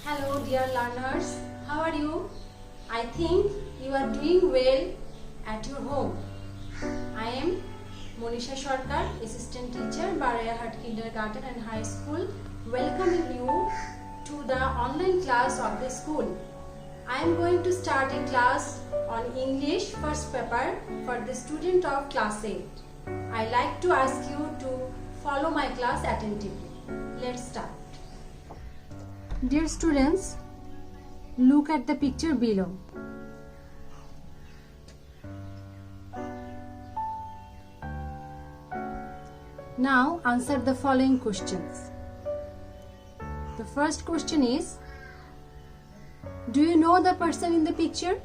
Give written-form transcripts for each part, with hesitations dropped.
Hello dear learners, how are you? I think you are doing well at your home. I am Monisha Sarkar, Assistant Teacher, Barayahart Kindergarten and High School, welcoming you to the online class of the school. I am going to start a class on English first paper for the student of class 8. I like to ask you to follow my class attentively. Let's start. Dear students, look at the picture below. Now answer the following questions. The first question is, do you know the person in the picture?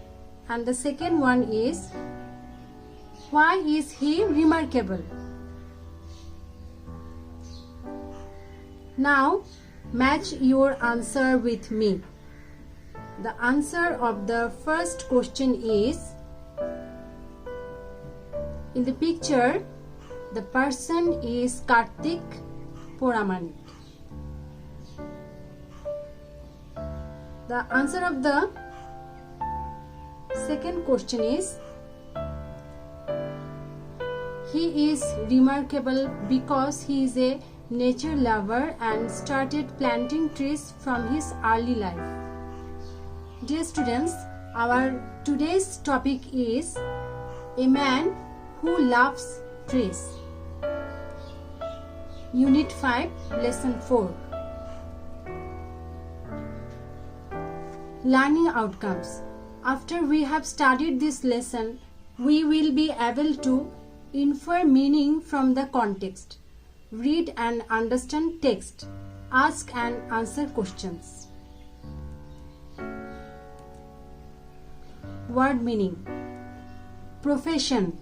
And the second one is, why is he remarkable? Now match your answer with me. The answer of the first question is, in the picture, the person is Kartik Poramanik. The answer of the second question is, he is remarkable because he is a nature lover and started planting trees from his early life. Dear students, our today's topic is a man who loves trees. Unit 5, Lesson 4. Learning outcomes. After we have studied this lesson, we will be able to infer meaning from the context. Read and understand text. Ask and answer questions. Word meaning. Profession.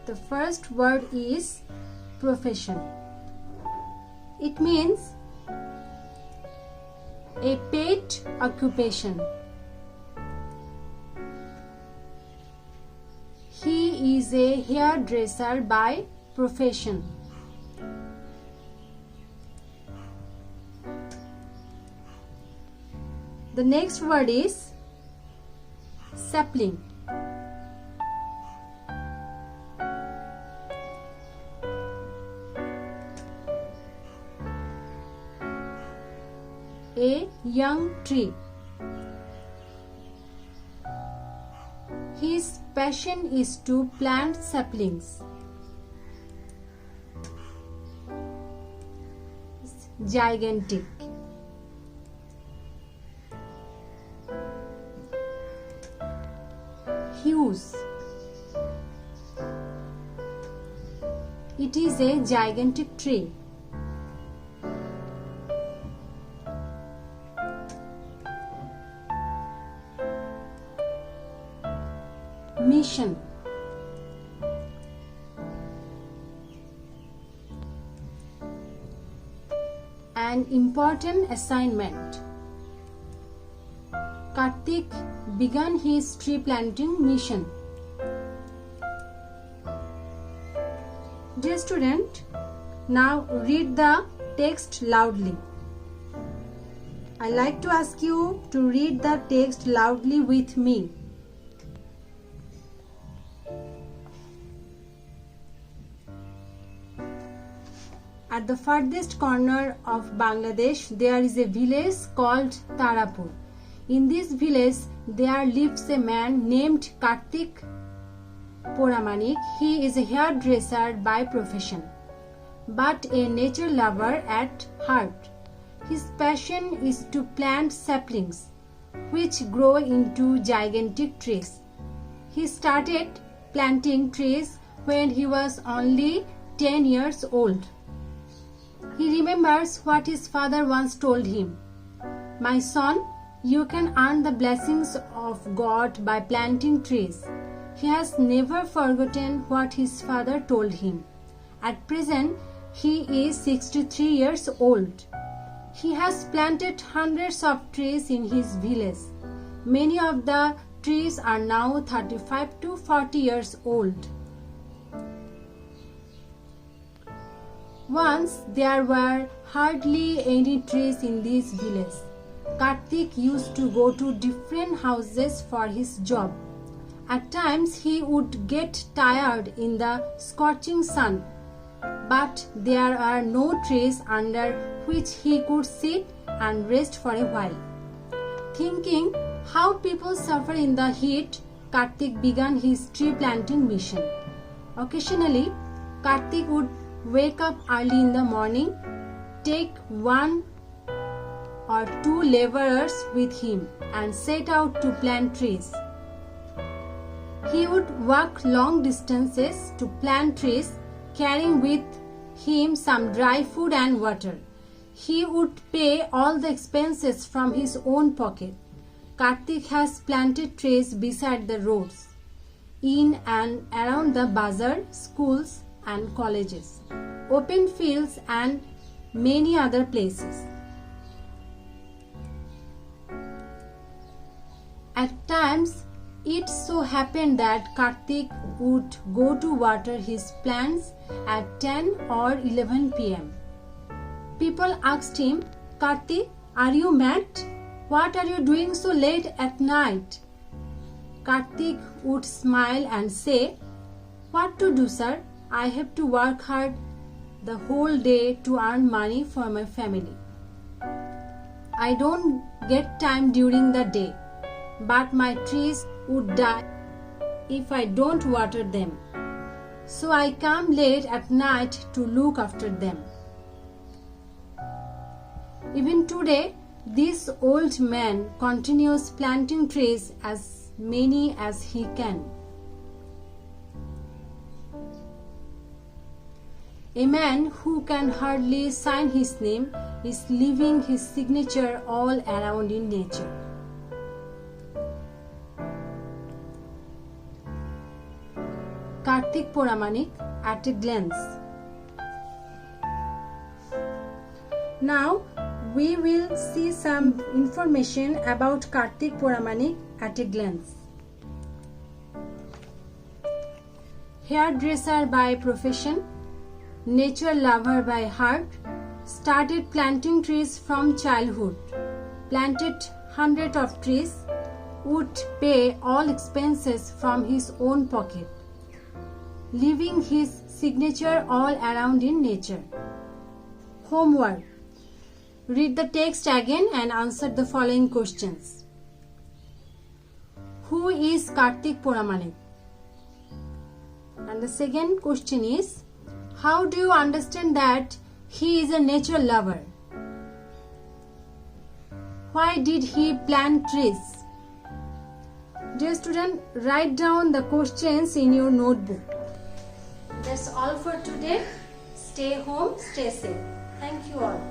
The first word is profession. It means a paid occupation. He is a hairdresser by profession. The next word is sapling. A young tree. His passion is to plant saplings. Gigantic. Huge. It is a gigantic tree. Mission. An important assignment. Kartik began his tree planting mission. Dear student, now read the text loudly. I like to ask you to read the text loudly with me. At the farthest corner of Bangladesh, there is a village called Tarapur. In this village, there lives a man named Kartik Poramanik. He is a hairdresser by profession, but a nature lover at heart. His passion is to plant saplings, which grow into gigantic trees. He started planting trees when he was only 10 years old. He remembers what his father once told him. My son, you can earn the blessings of God by planting trees. He has never forgotten what his father told him. At present, he is 63 years old. He has planted hundreds of trees in his village. Many of the trees are now 35 to 40 years old. Once there were hardly any trees in this village. Kartik used to go to different houses for his job. At times he would get tired in the scorching sun, but there are no trees under which he could sit and rest for a while. Thinking how people suffer in the heat, Kartik began his tree planting mission. Occasionally, Kartik would wake up early in the morning, take 1 or 2 laborers with him, and set out to plant trees. He would walk long distances to plant trees, carrying with him some dry food and water. He would pay all the expenses from his own pocket. Kartik has planted trees beside the roads, in and around the bazaar, schools and colleges, open fields and many other places. At times, it so happened that Kartik would go to water his plants at 10 or 11 p.m. People asked him, "Kartik, are you mad? What are you doing so late at night?" Kartik would smile and say, "What to do, sir? I have to work hard the whole day to earn money for my family. I don't get time during the day, but my trees would die if I don't water them. So I come late at night to look after them." Even today, this old man continues planting trees, as many as he can. A man who can hardly sign his name is leaving his signature all around in nature. Kartik Poramanik at a glance. Now we will see some information about Kartik Poramanik at a glance. Hairdresser by profession, nature lover by heart, started planting trees from childhood, planted hundreds of trees, would pay all expenses from his own pocket, leaving his signature all around in nature. Homework. Read the text again and answer the following questions. Who is Kartik Poramanik? And the second question is, how do you understand that he is a nature lover? Why did he plant trees? Dear student, write down the questions in your notebook. That's all for today. Stay home, stay safe. Thank you all.